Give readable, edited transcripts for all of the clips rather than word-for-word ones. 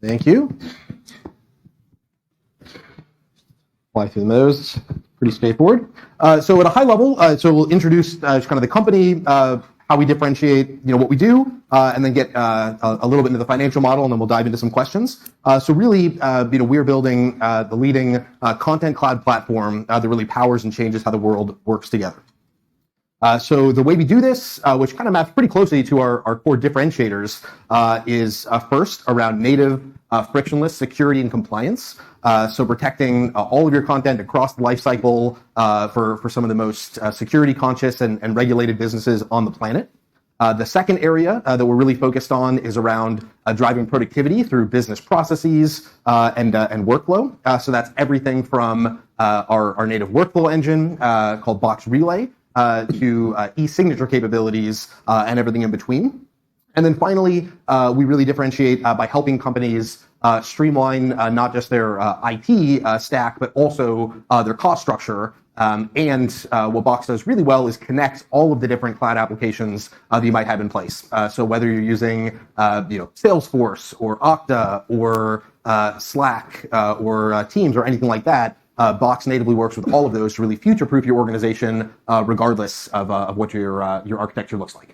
Thank you. Fly through those. Pretty straightforward. So at a high level, so we'll introduce kind of the company, how we differentiate, what we do, and then get a little bit into the financial model, and then we'll dive into some questions. So really, we're building the leading content cloud platform that really powers and changes how the world works together. So the way we do this, which kind of maps pretty closely to our core differentiators, is first around native, frictionless security and compliance. So protecting all of your content across the lifecycle for some of the most security conscious and regulated businesses on the planet. The second area that we're really focused on is around driving productivity through business processes and workflow. So that's everything from our native workflow engine called Box Relay to e-signature capabilities and everything in between. And then finally, we really differentiate by helping companies streamline not just their IT stack, but also their cost structure. And what Box does really well is connect all of the different cloud applications that you might have in place. So whether you're using Salesforce or Okta or Slack or Teams or anything like that, Box natively works with all of those to really future-proof your organization, regardless of what your architecture looks like.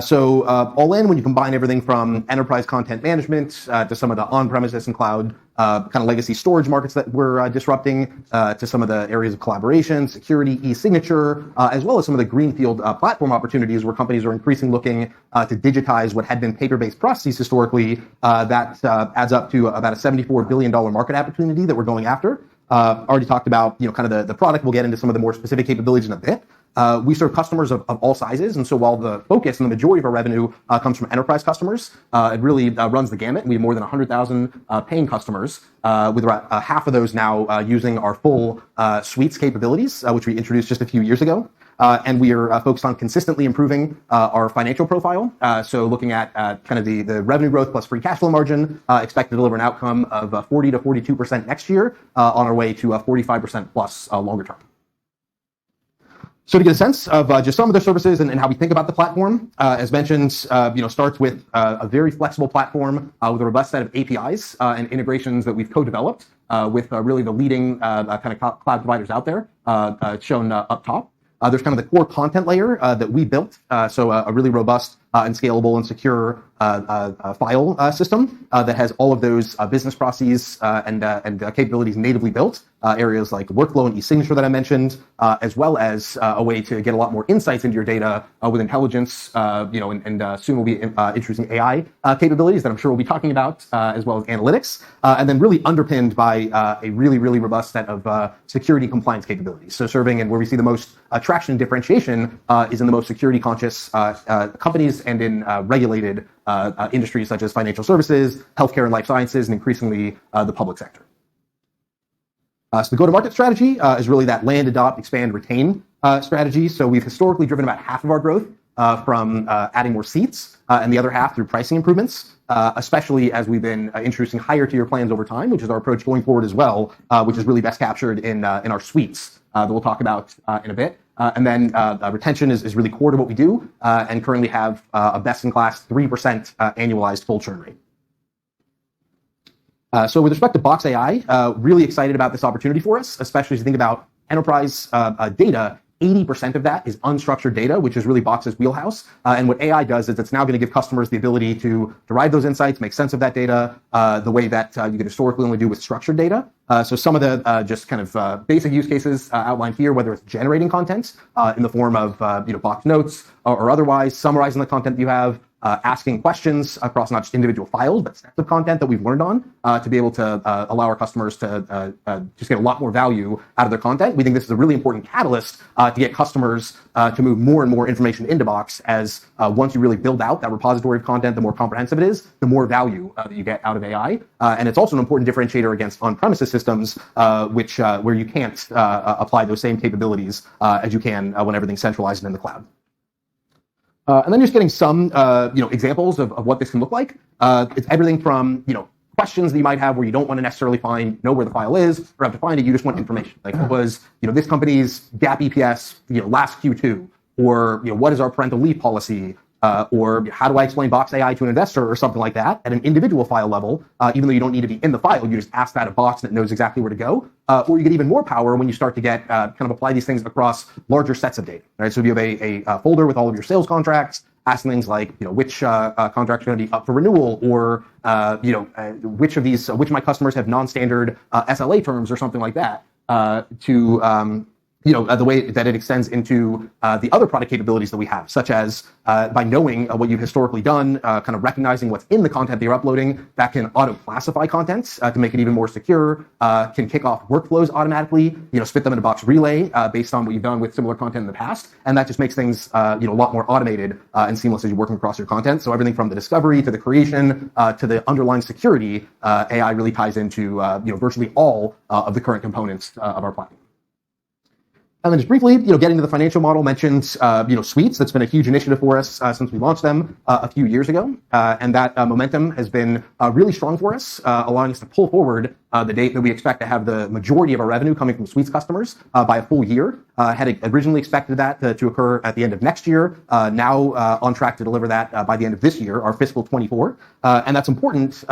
So all in, when you combine everything from enterprise content management to some of the on-premises and cloud kind of legacy storage markets that we're disrupting, to some of the areas of collaboration, security, e-signature, as well as some of the greenfield platform opportunities where companies are increasingly looking to digitize what had been paper-based processes historically, that adds up to about a $74 billion market opportunity that we're going after. Already talked about kind of the product. We'll get into some of the more specific capabilities in a bit. We serve customers of all sizes, and so while the focus and the majority of our revenue comes from enterprise customers, it really runs the gamut. We have more than 100,000 paying customers, with about half of those now using our full suites capabilities, which we introduced just a few years ago. And we are focused on consistently improving our financial profile. So looking at kind of the revenue growth plus free cash flow margin, expect to deliver an outcome of 40 to 42% next year, on our way to 45% plus longer term. So to get a sense of just some of the services and how we think about the platform, as mentioned, starts with a very flexible platform with a robust set of APIs and integrations that we've co-developed with really the leading kind of cloud providers out there, shown up top. There's kind of the core content layer that we built, so a really robust and scalable and secure file system that has all of those business processes and capabilities natively built. Areas like workflow and e-signature that I mentioned, as well as a way to get a lot more insights into your data with intelligence, and soon we'll be introducing AI capabilities that I'm sure we'll be talking about, as well as analytics, and then really underpinned by a really, really robust set of security compliance capabilities. So serving and where we see the most traction and differentiation is in the most security conscious companies and in regulated industries such as financial services, healthcare and life sciences, and increasingly the public sector. So the go-to-market strategy is really that land, adopt, expand, retain strategy. So we've historically driven about half of our growth from adding more seats, and the other half through pricing improvements, especially as we've been introducing higher tier plans over time, which is our approach going forward as well, which is really best captured in our suites that we'll talk about in a bit. And then retention is really core to what we do, and currently have a best-in-class 3% annualized full churn rate. So with respect to Box AI, really excited about this opportunity for us, especially as you think about enterprise data. 80% of that is unstructured data, which is really Box's wheelhouse. And what AI does is it's now going to give customers the ability to derive those insights, make sense of that data, the way that you could historically only do with structured data. So some of the just kind of basic use cases outlined here, whether it's generating content in the form of Box notes or otherwise, summarizing the content that you have, asking questions across not just individual files, but sets of content that we've learned on to be able to allow our customers to just get a lot more value out of their content. We think this is a really important catalyst to get customers to move more and more information into Box, as once you really build out that repository of content, the more comprehensive it is, the more value that you get out of AI. And it's also an important differentiator against on-premises systems, where you can't apply those same capabilities as you can when everything's centralized and in the cloud. And then just getting some, examples of what this can look like. It's everything from, questions that you might have where you don't want to necessarily know where the file is or have to find it. You just want information. Like, what was, this company's GAAP EPS, last Q2, or, what is our parental leave policy, or how do I explain Box AI to an investor or something like that at an individual file level, even though you don't need to be in the file, you just ask that of Box and it knows exactly where to go. Or you get even more power when you start to get kind of apply these things across larger sets of data. Right? So if you have a folder with all of your sales contracts, ask things like, which contracts are going to be up for renewal, or which of my customers have non-standard SLA terms or something like that, the way that it extends into the other product capabilities that we have, such as by knowing what you've historically done, kind of recognizing what's in the content that you're uploading, that can auto-classify content to make it even more secure, can kick off workflows automatically, spit them in a Box relay based on what you've done with similar content in the past, and that just makes things a lot more automated and seamless as you're working across your content. So everything from the discovery to the creation to the underlying security, AI really ties into virtually all of the current components of our platform. And then just briefly, getting to the financial model, mentioned, Suites. That's been a huge initiative for us since we launched them a few years ago. And that momentum has been really strong for us, allowing us to pull forward the date that we expect to have the majority of our revenue coming from Suites customers by a full year. Had originally expected that to occur at the end of next year. Now on track to deliver that by the end of this year, our fiscal 24. And that's important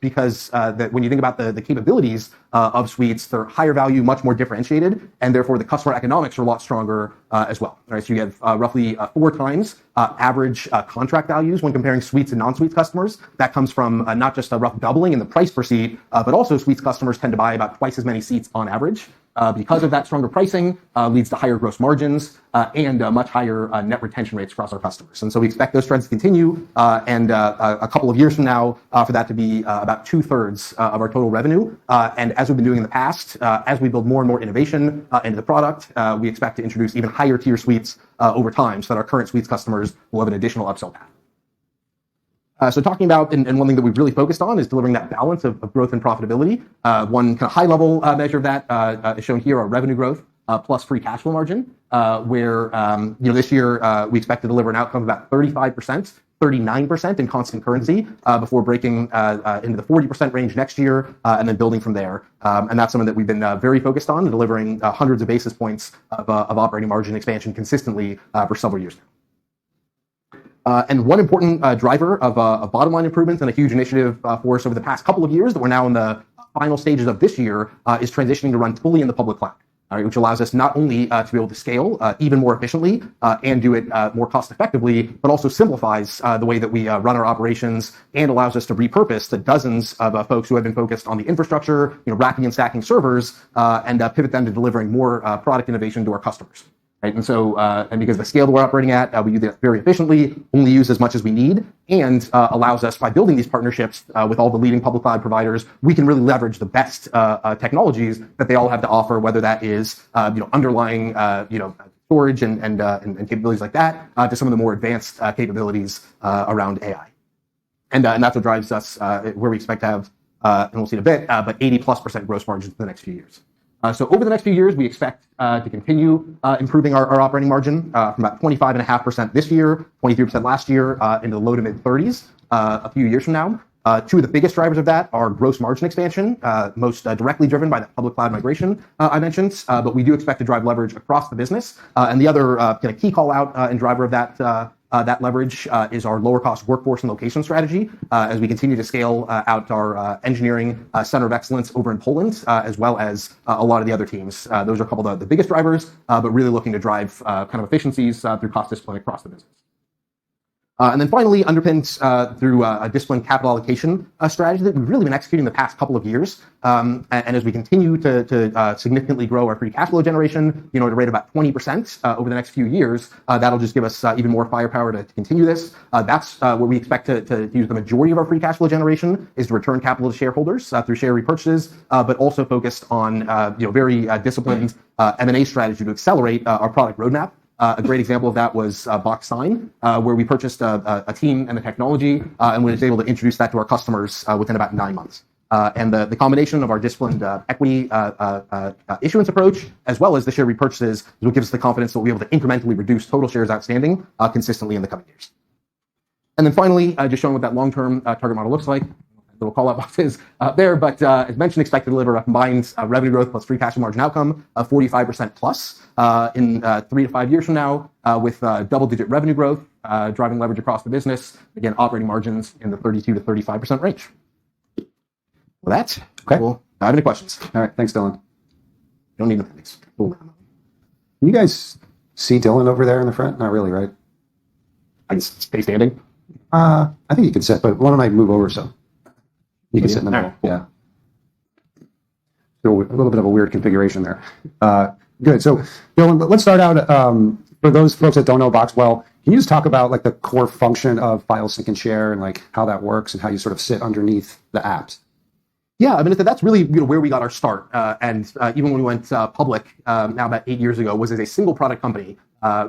because that when you think about the capabilities of Suites, they're higher value, much more differentiated, and therefore the customer economics are a lot stronger as well. Right? So you have roughly 4 times average contract values when comparing Suites and non-Suites customers. That comes from not just a rough doubling in the price per seat, but also Suites customers tend to buy about twice as many seats on average. Because of that stronger pricing leads to higher gross margins and much higher net retention rates across our customers. And so we expect those trends to continue and a couple of years from now for that to be about 2/3 of our total revenue. And as we've been doing in the past, as we build more and more innovation into the product, we expect to introduce even higher tier Suites over time so that our current Suites customers will have an additional upsell path. So talking about, and one thing that we've really focused on is delivering that balance of growth and profitability. One kind of high level measure of that is shown here, our revenue growth plus free cash flow margin, where this year we expect to deliver an outcome of about 35%, 39% in constant currency before breaking into the 40% range next year and then building from there. And that's something that we've been very focused on, delivering hundreds of basis points of operating margin expansion consistently for several years now. And one important driver of bottom line improvements and a huge initiative for us over the past couple of years that we're now in the final stages of this year is transitioning to run fully in the public cloud, which allows us not only to be able to scale even more efficiently and do it more cost effectively, but also simplifies the way that we run our operations and allows us to repurpose the dozens of folks who have been focused on the infrastructure, racking and stacking servers, and pivot them to delivering more product innovation to our customers. Right? And so, and because the scale that we're operating at, we do that very efficiently, only use as much as we need, and allows us, by building these partnerships with all the leading public cloud providers, we can really leverage the best technologies that they all have to offer, whether that is underlying storage and capabilities like that, to some of the more advanced capabilities around AI. And that's what drives us where we expect to have, and we'll see in a bit, but 80+% gross margins in the next few years. So over the next few years, we expect to continue improving our operating margin from about 25.5% this year, 23% last year, into the low to mid 30s a few years from now. Two of the biggest drivers of that are gross margin expansion, most directly driven by that public cloud migration I mentioned, but we do expect to drive leverage across the business. And the other kind of key call out and driver of that leverage is our lower cost workforce and location strategy as we continue to scale out our engineering center of excellence over in Poland, as well as a lot of the other teams. Those are a couple of the biggest drivers, but really looking to drive kind of efficiencies through cost discipline across the business. And then finally, underpinned through a disciplined capital allocation strategy that we've really been executing the past couple of years. And as we continue to significantly grow our free cash flow generation, at a rate of about 20% over the next few years, that'll just give us even more firepower to continue this. That's where we expect to use the majority of our free cash flow generation is to return capital to shareholders through share repurchases, but also focused on very disciplined M&A strategy to accelerate our product roadmap. A great example of that was Box Sign, where we purchased a team and the technology and was able to introduce that to our customers within about 9 months. And the combination of our disciplined equity issuance approach, as well as the share repurchases, is what gives us the confidence that we'll be able to incrementally reduce total shares outstanding consistently in the coming years. And then finally, just showing what that long-term target model looks like. little call out boxes there. But as mentioned, expect to deliver a combined revenue growth plus free cash flow margin outcome of 45% plus in 3 to 5 years from now, with double-digit revenue growth, driving leverage across the business. Again, operating margins in the 32 to 35% range. With that, okay. We'll dive into questions. All right, thanks, Dylan. Don't need appendix. Cool. Can you guys see Dylan over there in the front? Not really, right? I can stay standing. I think you can sit, but why don't I move over so you can sit in the middle? Right, cool. Yeah. So a little bit of a weird configuration there. Good. So, Dylan, let's start out. For those folks that don't know Box well, can you just talk about like the core function of file sync and share and like how that works and how you sort of sit underneath the apps? Yeah, I mean, that's really where we got our start. And even when we went public now about 8 years ago, was as a single product company,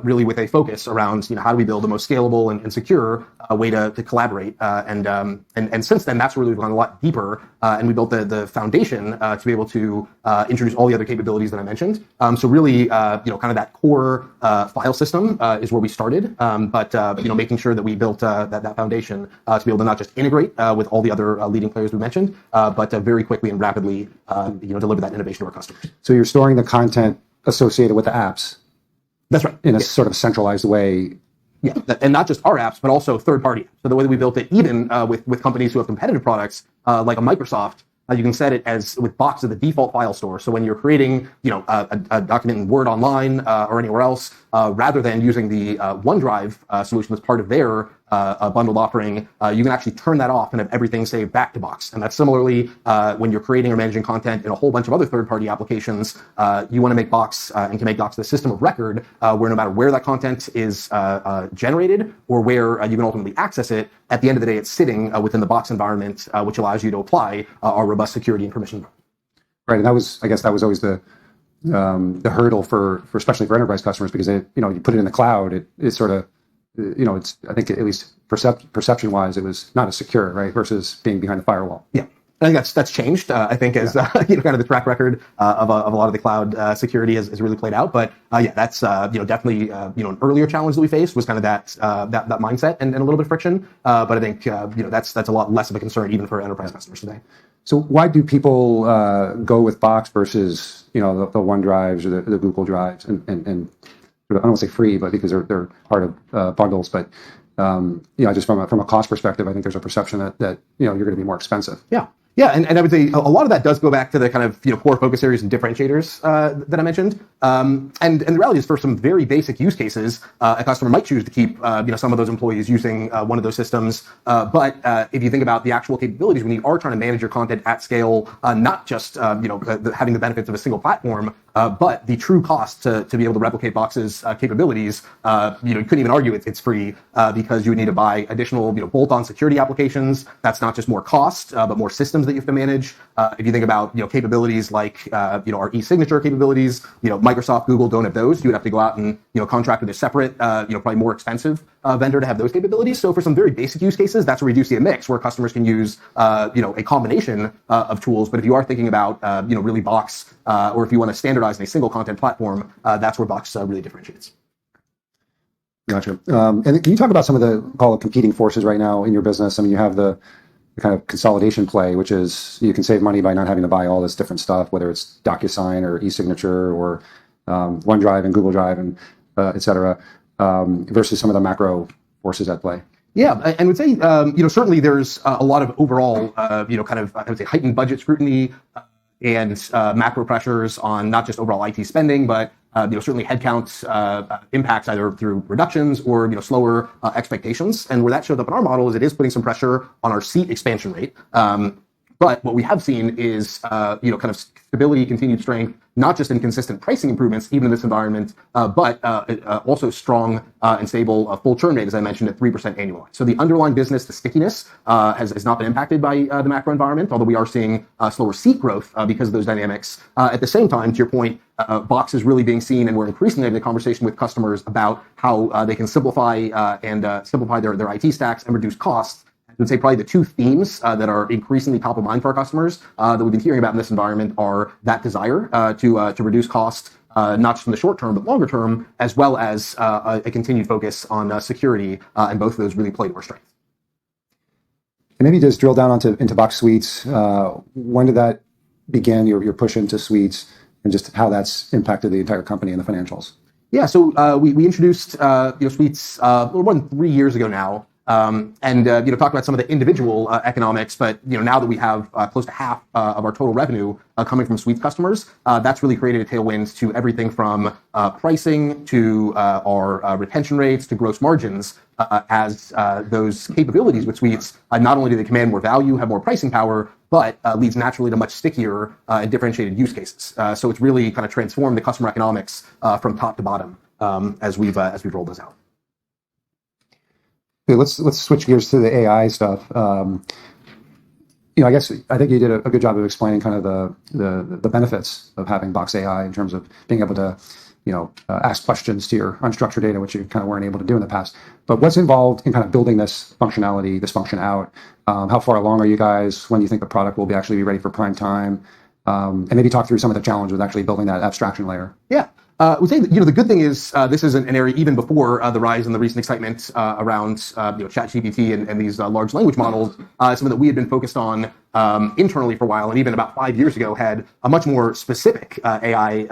really with a focus around how do we build the most scalable and secure way to collaborate. And since then, that's where we've gone a lot deeper, and we built the foundation to be able to introduce all the other capabilities that I mentioned. So really, kind of that core file system is where we started, but making sure that we built that foundation to be able to not just integrate with all the other leading players we mentioned, but very quickly and rapidly deliver that innovation to our customers. So you're storing the content associated with the apps. That's right. In a sort of centralized way. Yeah, and not just our apps, but also third-party apps. So the way that we built it, even with companies who have competitive products like a Microsoft, you can set it as with Box as the default file store. So when you're creating, a document in Word online or anywhere else, rather than using the OneDrive solution that's part of their bundled offering, you can actually turn that off and have everything saved back to Box. And that's similarly when you're creating or managing content in a whole bunch of other third-party applications. You want to make Box and can make Box the system of record where no matter where that content is generated or where you can ultimately access it, at the end of the day, it's sitting within the Box environment, which allows you to apply our robust security and permission. Right, and I guess that was always the hurdle for especially for enterprise customers, because you put it in the cloud, it's sort of it's, I think, at least perception wise, it was not as secure, right, versus being behind the firewall. Yeah. I think that's changed. I think as kind of the track record of a lot of the cloud security has really played out. But that's definitely an earlier challenge that we faced was kind of that mindset and a little bit of friction. But I think that's a lot less of a concern even for enterprise customers today. So why do people go with Box versus the OneDrives or the Google Drives and I don't want to say free, but because they're part of bundles, but just from a cost perspective, I think there's a perception that you're going to be more expensive. Yeah, and I would say a lot of that does go back to the kind of core focus areas and differentiators that I mentioned. And the reality is, for some very basic use cases, a customer might choose to keep some of those employees using one of those systems. But if you think about the actual capabilities, when you are trying to manage your content at scale, not just having the benefits of a single platform, but the true cost to be able to replicate Box's capabilities, you couldn't even argue it's free because you would need to buy additional bolt-on security applications. That's not just more cost, but more systems that you have to manage. If you think about capabilities like our e-signature capabilities, Microsoft, Google don't have those. You would have to go out and contract with a separate, probably more expensive vendor to have those capabilities. So for some very basic use cases, that's where we do see a mix where customers can use a combination of tools. But if you are thinking about really Box, or if you want to standardize in a single content platform, that's where Box really differentiates. Gotcha. And can you talk about some of the competing forces right now in your business? I mean, you have the kind of consolidation play, which is you can save money by not having to buy all this different stuff, whether it's DocuSign or e-signature or OneDrive and Google Drive and et cetera, versus some of the macro forces at play. Yeah, and would say certainly there's a lot of overall kind of I would say heightened budget scrutiny and macro pressures on not just overall IT spending, but certainly headcount impacts either through reductions or slower expectations. And where that shows up in our model is it is putting some pressure on our seat expansion rate. But what we have seen is kind of stability, continued strength, not just in consistent pricing improvements, even in this environment, but also strong and stable full churn rate, as I mentioned, at 3% annualized. So the underlying business, the stickiness, has not been impacted by the macro environment, although we are seeing slower seat growth because of those dynamics. At the same time, to your point, Box is really being seen, and we're increasingly having a conversation with customers about how they can simplify their IT stacks and reduce costs. I would say probably the two themes that are increasingly top of mind for our customers that we've been hearing about in this environment are that desire to reduce cost, not just in the short term, but longer term, as well as a continued focus on security. And both of those really play to our strength. maybe just drill down into Box Suites. When did that begin, your push into Suites, and just how that's impacted the entire company and the financials? Yeah, so we introduced Suites a little more than 3 years ago now, and talked about some of the individual economics. But now that we have close to half of our total revenue coming from Suites customers, that's really created a tailwind to everything from pricing to our retention rates to gross margins. As those capabilities with Suites, not only do they command more value, have more pricing power, but leads naturally to much stickier and differentiated use cases. So it's really kind of transformed the customer economics from top to bottom as we've rolled this out. Okay, let's switch gears to the AI stuff. I think you did a good job of explaining kind of the benefits of having Box AI in terms of being able to ask questions to your unstructured data, which you kind of weren't able to do in the past. But what's involved in kind of building this functionality, this function out? How far along are you guys? When do you think the product will actually be ready for prime time? And maybe talk through some of the challenges with actually building that abstraction layer. Yeah. I would say that, the good thing is this is an area even before the rise and the recent excitement around ChatGPT and these large language models, something that we had been focused on internally for a while, and even about 5 years ago had a much more specific AI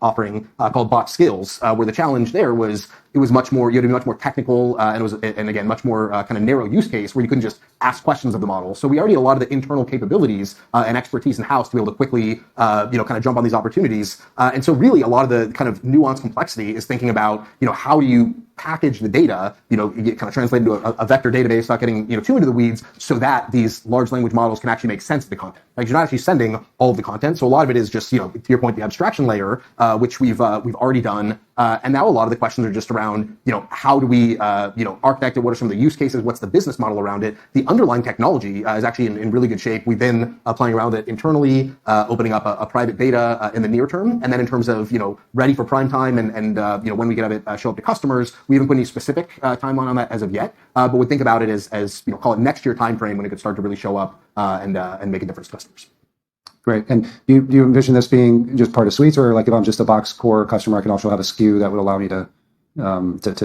offering called Box Skills, where the challenge there was it was much more, you had to be much more technical, and again, much more kind of narrow use case where you couldn't just ask questions of the model. So we already had a lot of the internal capabilities and expertise in house to be able to quickly, kind of jump on these opportunities. And so really a lot of the kind of nuanced complexity is thinking about, how do you package the data, you get kind of translated into a vector database, not getting, too into the weeds, so that these large language models can actually make sense of the content. Like you're not actually sending all of the content. So a lot of it is just, to your point, the abstraction layer, which we've already done. And now a lot of the questions are just around, how do we, architect it? What are some of the use cases? What's the business model around it? The underlying technology is actually in really good shape. We've been playing around with it internally, opening up a private beta in the near term. And then in terms of, ready for prime time and when we can have it show up to customers, we haven't put any specific timeline on that as of yet. But we think about it as call it next year timeframe when it could start to really show up and make a difference to customers. Great. And do you envision this being just part of Suites, or like if I'm just a Box Core customer, I can also have a SKU that would allow me to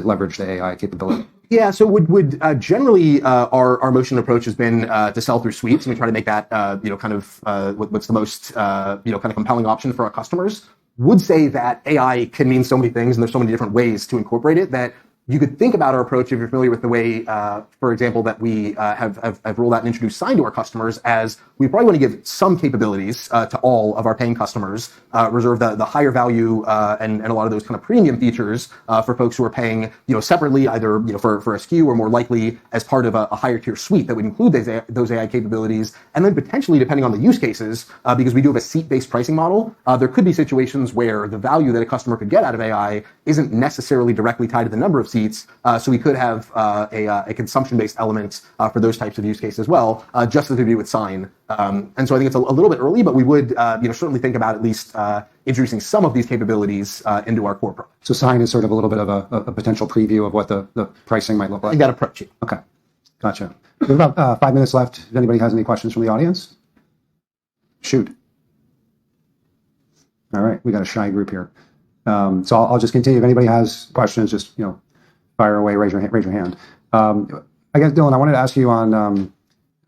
leverage the AI capability? Yeah, so would generally our motion approach has been to sell through Suites, and we try to make that what's the most kind of compelling option for our customers. Would say that AI can mean so many things, and there's so many different ways to incorporate it that you could think about our approach, if you're familiar with the way, for example, that we have rolled out and introduced Sign to our customers, as we probably want to give some capabilities to all of our paying customers, reserve the higher value and a lot of those kind of premium features for folks who are paying separately, either for a SKU or more likely as part of a higher tier suite that would include those AI capabilities, and then potentially depending on the use cases, because we do have a seat-based pricing model, there could be situations where the value that a customer could get out of AI isn't necessarily directly tied to the number of seats, so we could have a consumption-based element for those types of use cases as well, just as we do with Sign. And so I think it's a little bit early, but we would certainly think about at least introducing some of these capabilities into our core product. So Sign is sort of a little bit of a potential preview of what the pricing might look like. I think that approach. Yeah. Okay, gotcha. We have about 5 minutes left. If anybody has any questions from the audience, shoot. All right, we got a shy group here. So I'll just continue. If anybody has questions, just fire away. Raise your hand. I guess, Dylan, I wanted to ask you on.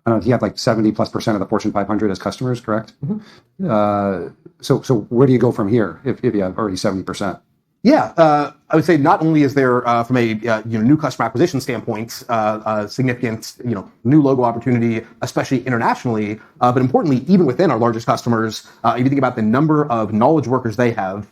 I don't know, you have like 70+% of the Fortune 500 as customers, correct? Mm-hmm. So where do you go from here if you have already 70%? Yeah, I would say not only is there from a new customer acquisition standpoint significant new logo opportunity, especially internationally, but importantly, even within our largest customers, if you think about the number of knowledge workers they have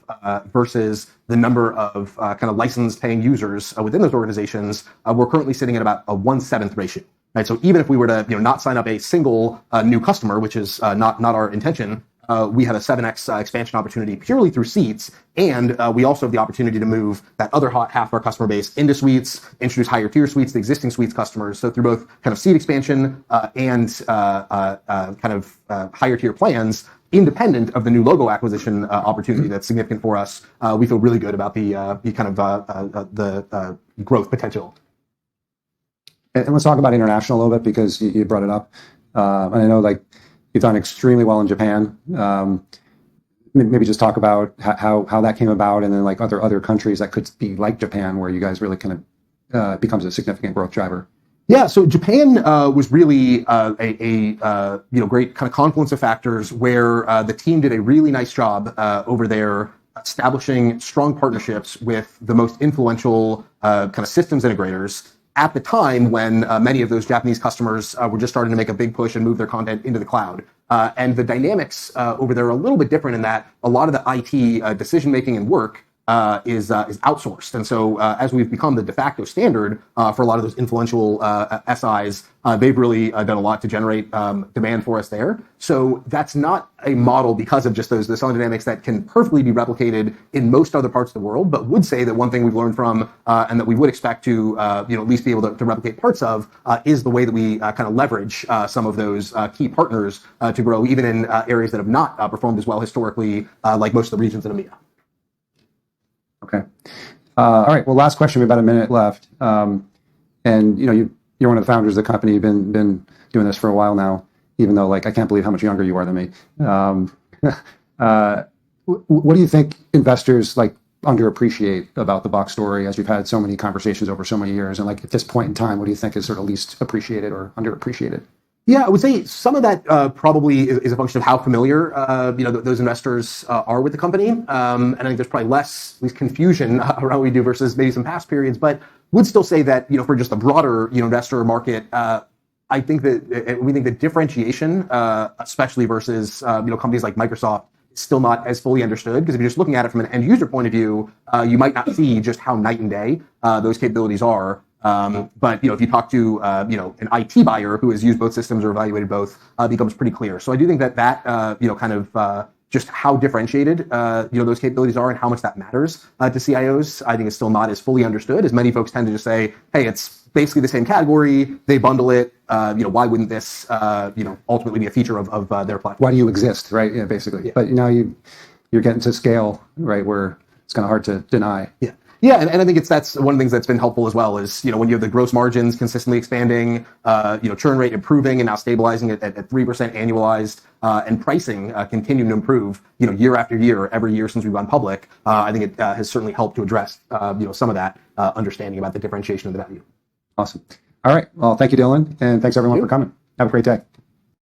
versus the number of kind of licensed paying users within those organizations, we're currently sitting at about a 1/7 ratio. Right, so even if we were to not sign up a single new customer, which is not our intention, we have a 7x expansion opportunity purely through seats, and we also have the opportunity to move that other half of our customer base into Suites, introduce higher tier Suites to existing Suites customers. So through both kind of seat expansion and kind of higher tier plans, independent of the new logo acquisition opportunity that's significant for us, we feel really good about the kind of the growth potential. And let's talk about international a little bit, because you brought it up. And I know you've done extremely well in Japan. Maybe just talk about how that came about, and then other countries that could be like Japan, where you guys really kind of becomes a significant growth driver. Yeah, so Japan was really great kind of confluence of factors where the team did a really nice job over there establishing strong partnerships with the most influential kind of systems integrators at the time when many of those Japanese customers were just starting to make a big push and move their content into the cloud. And the dynamics over there are a little bit different in that a lot of the IT decision making and work is outsourced. And so as we've become the de facto standard for a lot of those influential SIs, they've really done a lot to generate demand for us there. So that's not a model because of just the selling dynamics that can perfectly be replicated in most other parts of the world, but would say that one thing we've learned from and that we would expect to at least be able to replicate parts of is the way that we kind of leverage some of those key partners to grow even in areas that have not performed as well historically like most of the regions in EMEA. Okay. All right. Well, last question. We have about a minute left. And you're one of the founders of the company. You've been doing this for a while now, even though I can't believe how much younger you are than me. What do you think investors underappreciate about the Box story as you've had so many conversations over so many years? And at this point in time, what do you think is sort of least appreciated or underappreciated? Yeah, I would say some of that probably is a function of how familiar those investors are with the company, and I think there's probably less at least confusion around what we do versus maybe some past periods. But would still say that for just the broader investor market, I think that we think that differentiation, especially versus companies like Microsoft, is still not as fully understood. Because if you're just looking at it from an end user point of view, you might not see just how night and day those capabilities are. But if you talk to an IT buyer who has used both systems or evaluated both, it becomes pretty clear. So I do think that kind of just how differentiated those capabilities are and how much that matters to CIOs, I think is still not as fully understood as many folks tend to just say, hey, it's basically the same category. They bundle it. Why wouldn't this ultimately be a feature of their platform? Why do you exist, right? Yeah, basically. Yeah. But now you're getting to scale, right, where it's kind of hard to deny. Yeah. Yeah, and I think that's one of the things that's been helpful as well is, when you have the gross margins consistently expanding, churn rate improving and now stabilizing at 3% annualized, and pricing continuing to improve, year after year, every year since we've gone public. I think it has certainly helped to address, some of that understanding about the differentiation of the value. Awesome. All right. Well, thank you, Dylan, and thanks everyone for coming. Have a great day.